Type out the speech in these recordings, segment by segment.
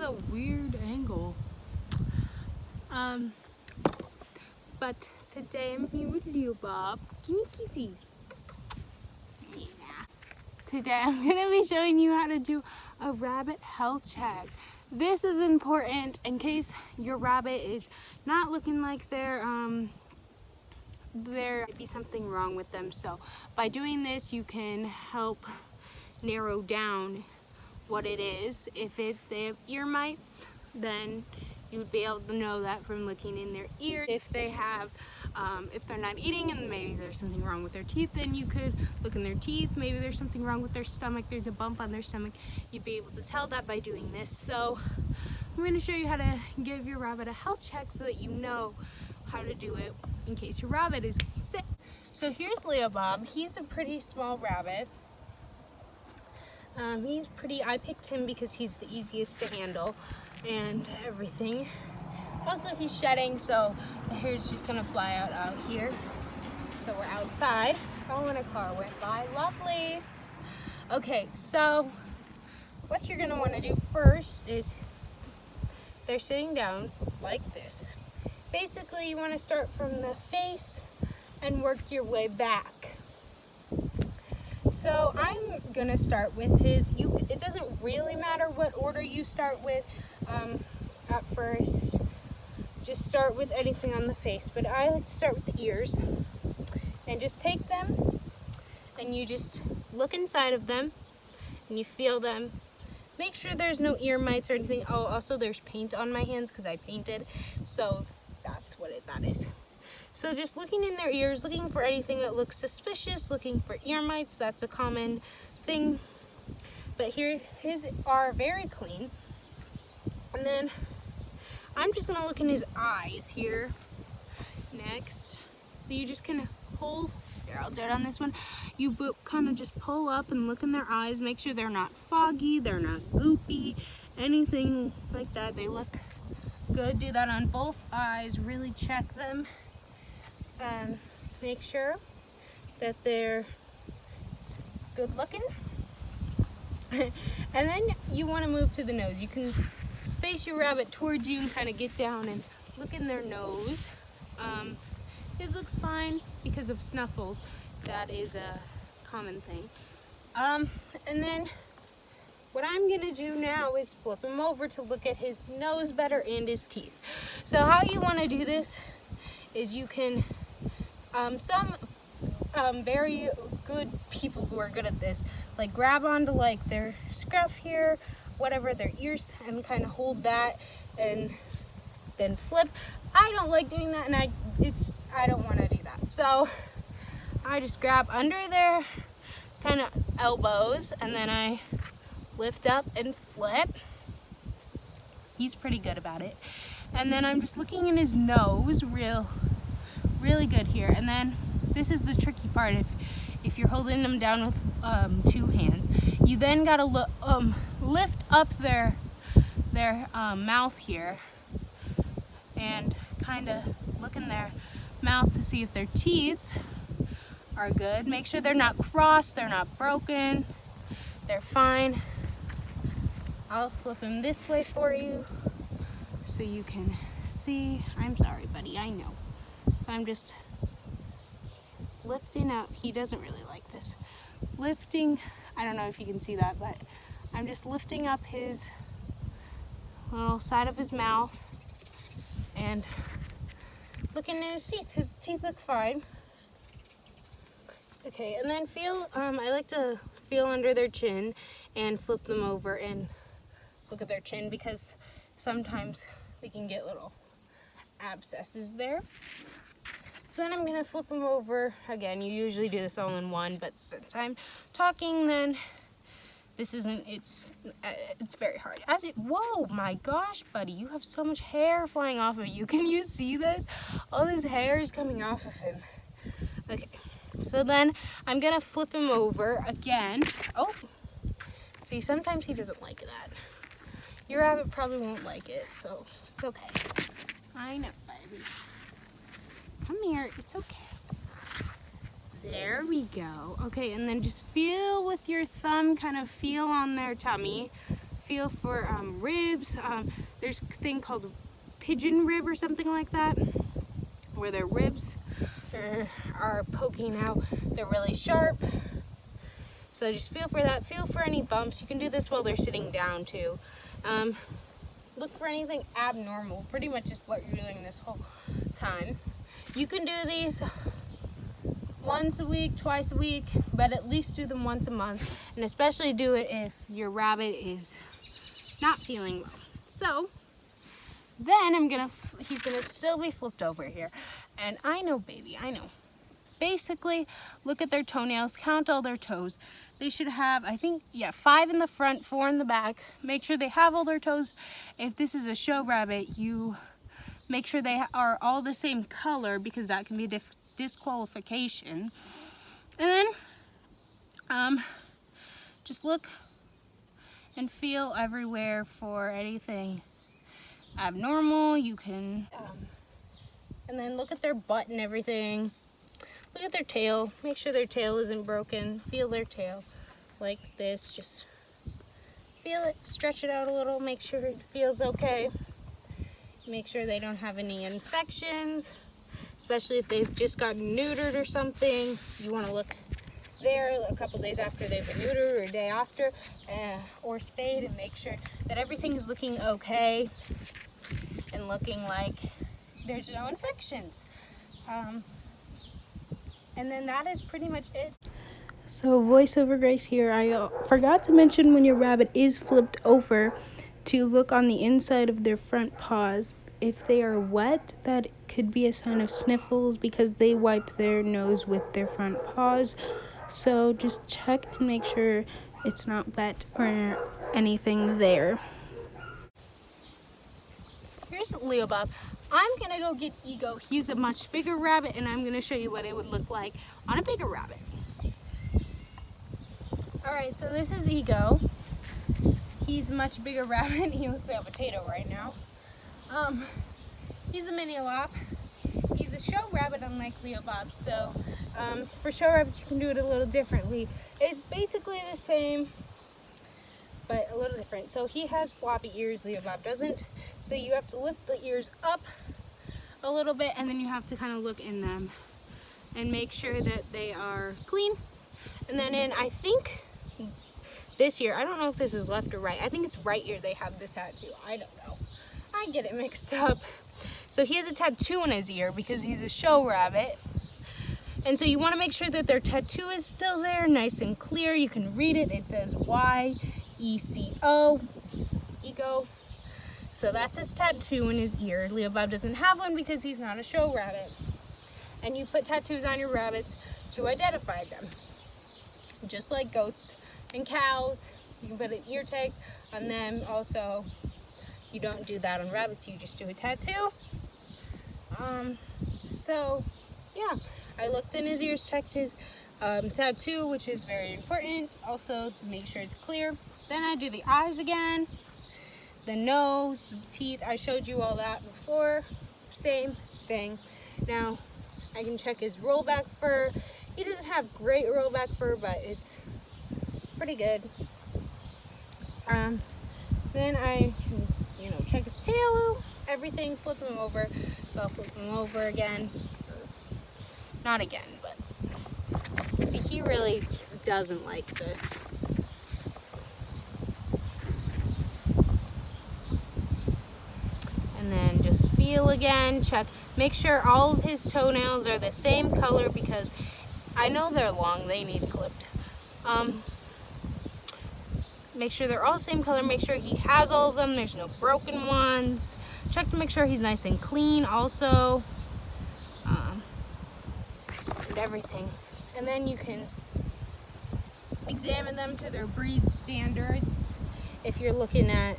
a weird angle. But today I'm here with you, Bob. Give me kisses. Yeah. Today I'm going to be showing you how to do a rabbit health check. This is important in case your rabbit is not looking like there might be something wrong with them. So by doing this, you can help narrow down what it is. If they have ear mites, then you'd be able to know that from looking in their ear. If they have, if they're not eating and maybe there's something wrong with their teeth, then you could look in their teeth. Maybe there's something wrong with their stomach. There's a bump on their stomach. You'd be able to tell that by doing this. So I'm going to show you how to give your rabbit a health check so that you know how to do it in case your rabbit is sick. So here's Leo Bob. He's a pretty small rabbit. I picked him because he's the easiest to handle and everything. Also, he's shedding, so the hair's just gonna fly out here. So we're outside. Oh, and a car went by. Lovely. Okay, so what you're gonna wanna do first is they're sitting down like this. Basically, you wanna start from the face and work your way back. So I'm gonna start with it doesn't really matter what order you start with at first. Just start with anything on the face, but I like to start with the ears and just take them and you just look inside of them and you feel them. Make sure there's no ear mites or anything. Oh, also there's paint on my hands because I painted, so that's what that is. So just looking in their ears, looking for anything that looks suspicious, looking for ear mites, that's a common thing. But here, his are very clean. And then I'm just gonna look in his eyes here next. So you just kind of pull, here I'll do it on this one. You kind of just pull up and look in their eyes, make sure they're not foggy, they're not goopy, anything like that. They look good. Do that on both eyes, really check them. Make sure that they're good looking. And then you want to move to the nose. You can face your rabbit towards you and kind of get down and look in their nose. His looks fine because of snuffles. That is a common thing. And then what I'm gonna do now is flip him over to look at his nose better and his teeth. So how you want to do this is you can some very good people who are good at this, like grab onto like their scruff here, whatever, their ears, and kind of hold that and then flip. I don't like doing that, and I don't want to do that. So I just grab under their kind of elbows and then I lift up and flip. He's pretty good about it. And then I'm just looking in his nose really good here. And then this is the tricky part. If you're holding them down with two hands, you then gotta lift up their mouth here and kind of look in their mouth to see if their teeth are good. Make sure they're not crossed, they're not broken, they're fine. I'll flip him this way for you so you can see. I'm sorry, buddy, I know. So I'm just lifting up. He doesn't really like this. Lifting, I don't know if you can see that, but I'm just lifting up his little side of his mouth and looking at his teeth. His teeth look fine. Okay, and then feel, I like to feel under their chin and flip them over and look at their chin because sometimes we can get little abscesses there. So then I'm gonna flip them over again. You usually do this all in one, but since I'm talking, then this isn't, it's very hard. Whoa, my gosh, buddy, you have so much hair flying off of you. Can you see this? All this hair is coming off of him. Okay, so then I'm gonna flip him over again. Oh, see, sometimes he doesn't like that. Your rabbit probably won't like it, so it's okay. I know, baby. Come here, it's okay. There we go. Okay, and then just feel with your thumb, kind of feel on their tummy. Feel for ribs. There's a thing called pigeon rib or something like that, where their ribs are poking out. They're really sharp. So just feel for that. Feel for any bumps. You can do this while they're sitting down too. Look for anything abnormal. Pretty much just what you're doing this whole time. You can do these once a week, twice a week, but at least do them once a month. And especially do it if your rabbit is not feeling well. So then he's gonna still be flipped over here. And I know, baby, I know. Basically, look at their toenails, count all their toes. They should have, I think, 5 in the front, 4 in the back. Make sure they have all their toes. If this is a show rabbit, you make sure they are all the same color, because that can be a disqualification. And then just look and feel everywhere for anything abnormal. You can, and then look at their butt and everything. Look at their tail. Make sure their tail isn't broken. Feel their tail like this. Just feel it. Stretch it out a little. Make sure it feels okay. Make sure they don't have any infections, especially if they've just gotten neutered or something. You want to look there a couple days after they've been neutered, or a day after, or spayed, and make sure that everything is looking okay and looking like there's no infections. And then that is pretty much it. So voiceover Grace here. I forgot to mention, when your rabbit is flipped over, to look on the inside of their front paws. If they are wet, that could be a sign of sniffles, because they wipe their nose with their front paws. So just check and make sure it's not wet or anything there. Here's Leo Bob. I'm gonna go get Ego. He's a much bigger rabbit, and I'm gonna show you what it would look like on a bigger rabbit. All right, so this is Ego. He's a much bigger rabbit. He looks like a potato right now. He's a mini lop. He's a show rabbit, unlike Leo Bob. So for show rabbits, you can do it a little differently. It's basically the same, but a little different. So he has floppy ears, Leo Bob doesn't. So you have to lift the ears up a little bit, and then you have to kind of look in them and make sure that they are clean. And then I think this year, I don't know if this is left or right. I think it's right ear they have the tattoo. I don't know. I get it mixed up. So he has a tattoo on his ear because he's a show rabbit. And so you want to make sure that their tattoo is still there, nice and clear. You can read it. It says Y-E-C-O, Ego. So that's his tattoo in his ear. Leo Bob doesn't have one because he's not a show rabbit. And you put tattoos on your rabbits to identify them. Just like goats and cows, you can put an ear tag on them. Also, you don't do that on rabbits, you just do a tattoo. So yeah, I looked in his ears, checked his tattoo, which is very important. Also, make sure it's clear. Then I do the eyes again, the nose, the teeth. I showed you all that before. Same thing. Now I can check his rollback fur. He doesn't have great rollback fur, but it's pretty good. Then I can, check his tail, everything, flip him over. So I'll flip him over again. Not again, but see, he really doesn't like this. And then just feel again, check. Make sure all of his toenails are the same color, because I know they're long, they need clipped. Make sure they're all the same color. Make sure he has all of them. There's no broken ones. Check to make sure he's nice and clean also. And everything. And then you can examine them to their breed standards if you're looking at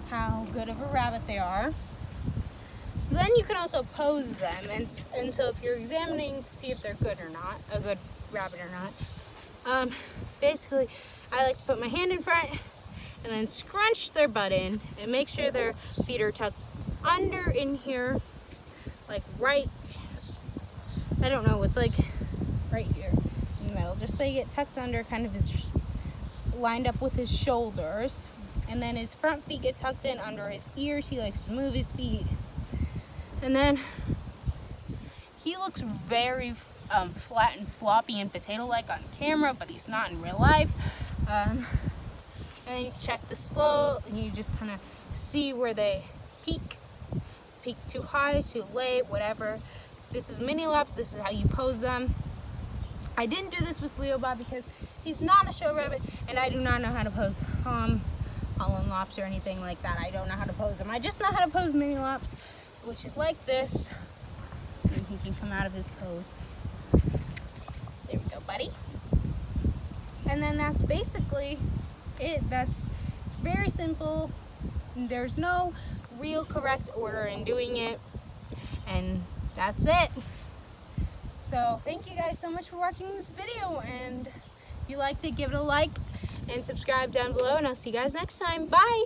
how good of a rabbit they are. So then you can also pose them, and so if you're examining to see if they're good or not, a good rabbit or not, basically I like to put my hand in front and then scrunch their butt in and make sure their feet are tucked under in here, like right, I don't know, it's like right here in the middle. Just they get tucked under, kind of lined up with his shoulders. and then his front feet get tucked in under his ears. He likes to move his feet. And then he looks very flat and floppy and potato-like on camera, but he's not in real life. And then you check the slow, and you just kind of see where they peak too high, too late, whatever. This is mini lops. This is how you pose them. I didn't do this with Leo Bob because he's not a show rabbit, and I do not know how to pose Holland lops or anything like that. I don't know how to pose them. I just know how to pose mini lops, which is like this. And he can come out of his pose. There we go, buddy. And then that's basically it. It's very simple. There's no real correct order in doing it. And that's it. So thank you guys so much for watching this video. And if you liked it, give it a like and subscribe down below. And I'll see you guys next time. Bye.